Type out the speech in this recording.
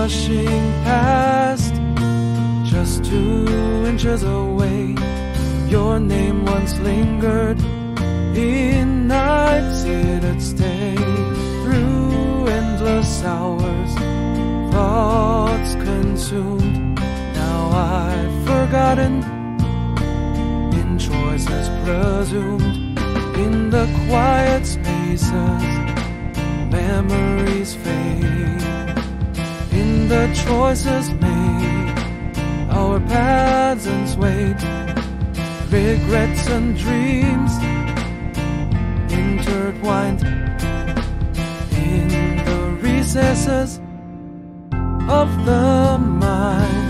rushing past, just 2 inches away. Your name once lingered in nights it'd stay. Through endless hours, thoughts consumed. Now I've forgotten, in choices presumed. In the quiet spaces, memories fade. In the choices made, our paths unswayed. Regrets and dreams intertwined in the recesses of the mind.